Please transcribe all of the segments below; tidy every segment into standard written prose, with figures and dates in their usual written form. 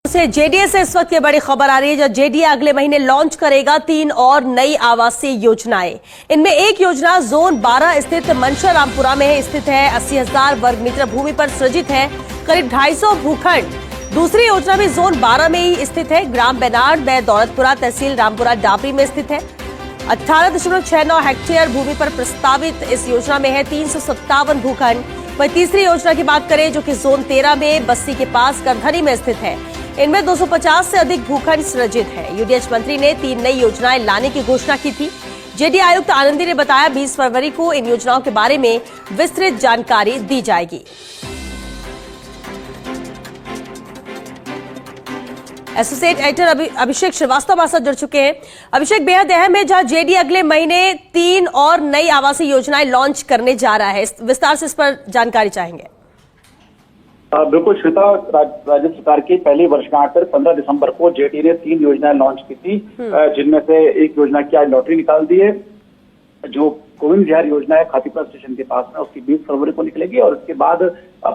से जेडीए से इस वक्त ये बड़ी खबर आ रही है, जो जेडीए अगले महीने लॉन्च करेगा 3 और नई आवासीय योजनाएं। इनमें एक योजना जोन 12 स्थित मनशा रामपुरा में स्थित है। 80,000 वर्ग मीटर भूमि पर सृजित है, करीब 250 भूखंड। दूसरी योजना भी जोन 12 में ही स्थित है, ग्राम बेनाड में दौलतपुरा तहसील रामपुरा डाबरी में स्थित है। 18.69 हेक्टेयर भूमि पर प्रस्तावित इस योजना में है 357 भूखंड। वहीं तीसरी योजना की बात करें जो कि जोन 13 में बस्सी के पास करधनी में स्थित है, इनमें 250 से अधिक भूखंड सृजित है। यूडीएच मंत्री ने 3 नई योजनाएं लाने की घोषणा की थी। जेडीए आयुक्त आनंदी ने बताया 20 फरवरी को इन योजनाओं के बारे में विस्तृत जानकारी दी जाएगी। एसोसिएट एडिटर अभिषेक श्रीवास्तव हमारे साथ जुड़ चुके हैं। अभिषेक, बेहद अहम है जहां जेडीए अगले महीने 3 और नई आवासीय योजनाएं लॉन्च करने जा रहा है, विस्तार से इस पर जानकारी चाहेंगे। बिल्कुल श्वेता, राज्य सरकार की पहली वर्षगांठ पर 15 दिसंबर को जेडीए ने 3 योजनाएं लॉन्च की थी, जिनमें से एक योजना की आज लॉटरी निकाल दी है। जो गोविंद विहार योजना है खातीपुरा स्टेशन के पास में, उसकी 20 फरवरी को निकलेगी और उसके बाद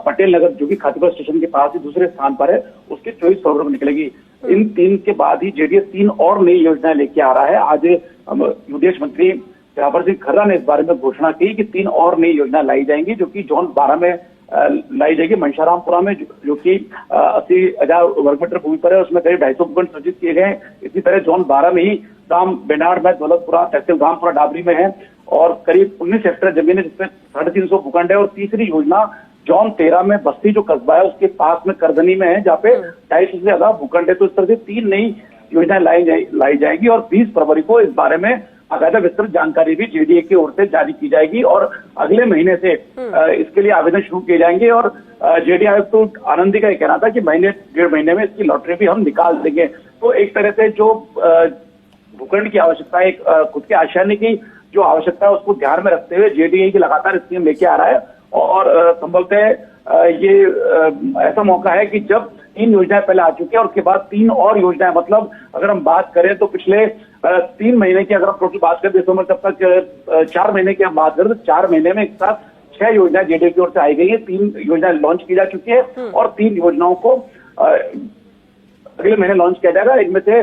पटेल नगर जो कि खातीपुरा स्टेशन के पास ही दूसरे स्थान पर है, उसकी 24 फरवरी को निकलेगी। इन 3 के बाद ही जेडीए 3 और नई योजनाएं लेके आ रहा है। आज यूडीएच मंत्री जवाहर सिंह खर्रा ने इस बारे में घोषणा की कि 3 और नई योजनाएं लाई जाएंगी, जो कि जोन 12 में लाई जाएगी। मनशारामपुरा में जो कि 80,000 वर्ग मीटर भूमि पर है, उसमें करीब 250 भूखंड सृजित किए गए। इसी तरह जोन 12 में ही ग्राम बेनाड में दौलतपुरा तहसील रामपुरा डाबरी में है और करीब 19 हेक्टेयर जमीन है, जिसमें 350 भूखंड है। और तीसरी योजना जोन 13 में बस्ती जो कस्बा है उसके पास में करधनी में है, जहाँ पे 250 से ज्यादा भूखंड है। तो इस तरह से 3 नई योजनाएं लाई जाएगी और 20 फरवरी को इस बारे में बाकायदा विस्तृत जानकारी भी जेडीए की ओर से जारी की जाएगी और अगले महीने से इसके लिए आवेदन शुरू किए जाएंगे। और जेडीए आयुक्त आनंदी का यह कहना था कि महीने 1.5 महीने में इसकी लॉटरी भी हम निकाल देंगे। तो एक तरह से जो भूखंड की आवश्यकता है, खुद के आशानी की जो आवश्यकता है, उसको ध्यान में रखते हुए जेडीए की लगातार स्कीम लेके आ रहा है। और संभवतः ये ऐसा मौका है कि जब 3 योजनाएं पहले आ चुकी है और उसके बाद 3 और योजनाएं, मतलब अगर हम बात करें तो पिछले 3 महीने की अगर हम टोटल बात करें दिसंबर तब तक 4 महीने की हम बात करें तो 4 महीने में एक साथ 6 योजनाएं जेडीए की ओर से आई गई है। 3 योजनाएं लॉन्च की जा चुकी है और 3 योजनाओं को अगले महीने लॉन्च किया जाएगा। इनमें से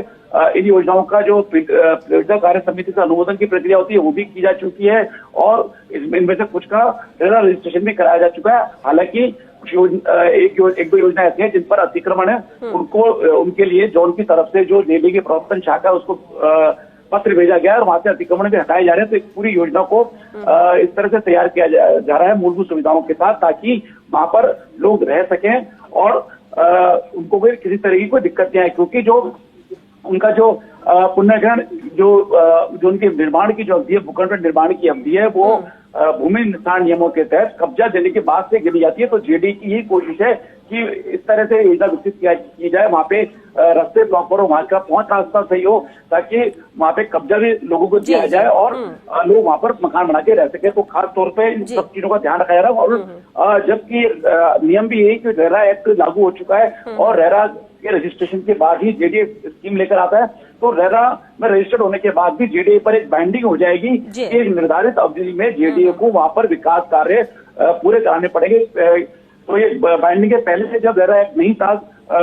इन योजनाओं का जो परियोजना कार्य समिति से अनुमोदन की प्रक्रिया होती है वो भी की जा चुकी है और इनमें से कुछ का रजिस्ट्रेशन भी कराया जा चुका है। हालांकि एक दो योजना ऐसी है जिन पर अतिक्रमण है, उनको उनके लिए जोन की तरफ से जो जेडीए की प्रवर्तन शाखा है उसको पत्र भेजा गया है और वहां से अतिक्रमण भी हटाए जा रहे हैं। तो एक पूरी योजना को इस तरह से तैयार किया जा रहा है मूलभूत सुविधाओं के साथ, ताकि वहां पर लोग रह सकें और उनको भी किसी तरह की कोई दिक्कत नहीं आए। क्योंकि जो उनका जो पुनर्ग्रहण जो उनके निर्माण की जो अवधि है, भूखंड निर्माण की अवधि है, वो भूमि निर्माण नियमों के तहत कब्जा देने के बाद से गिनी जाती है। तो जेडीए की यही कोशिश है कि इस तरह से योजना विकसित की जाए, वहाँ पे रास्ते प्रॉपर हो, वहाँ का पहुंच रास्ता सही हो, ताकि वहाँ पे कब्जा भी लोगों को दिया जाए और लोग वहाँ पर मकान बना के रह सके। तो खास तौर पे इन सब चीजों का ध्यान रखा जा रहा है। और जबकि नियम भी यही कि रेरा एक्ट लागू हो चुका है और रेरा के रजिस्ट्रेशन के बाद ही जेडीए स्कीम लेकर आता है। तो रेरा में रजिस्टर्ड होने के बाद भी जेडीए पर एक बाइंडिंग हो जाएगी कि एक निर्धारित अवधि में जेडीए को वहां पर विकास कार्य पूरे कराने पड़ेंगे। तो ये बाइंडिंग के पहले से जब रेरा एक्ट नहीं था,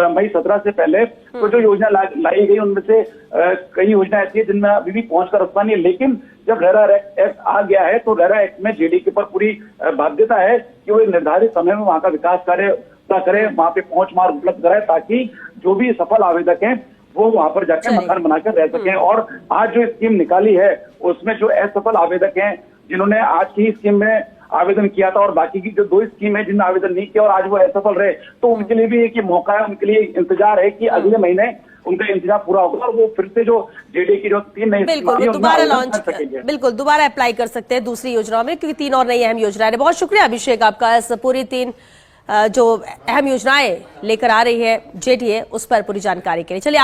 मई 17 से पहले, तो जो योजना लाई गई उनमें से कई योजना ऐसी है जिनमें अभी भी पहुंच का रास्ता नहीं है। लेकिन जब रेरा एक्ट आ गया है तो रेरा एक्ट में जेडीए के ऊपर पूरी बाध्यता है कि वो निर्धारित समय में वहां का विकास कार्य करें, वहां पे पहुंच मार्ग उपलब्ध कराए, ताकि जो भी सफल आवेदक हैं वो वहां पर जाकर मकान बनाकर रह सकें। और आज जो स्कीम निकाली है उसमें जो असफल आवेदक हैं, जिन्होंने आज की स्कीम में आवेदन किया था और बाकी की जो 2 स्कीम है जिन्होंने आवेदन नहीं किया और आज वो असफल रहे, तो उनके लिए भी एक मौका है, उनके लिए इंतजार है कि अगले महीने उनका इंतजार पूरा होगा और वो फिर से जो जेडीए की जो 3 नई दोबारा लॉन्च बिल्कुल दोबारा अप्लाई कर सकते हैं दूसरी योजनाओं में, क्योंकि 3 और नई अहम योजनाएं। बहुत शुक्रिया अभिषेक आपका, इस पूरी 3 जो अहम योजनाएं लेकर आ रही है जेडीए उस पर पूरी जानकारी के लिए। चलिए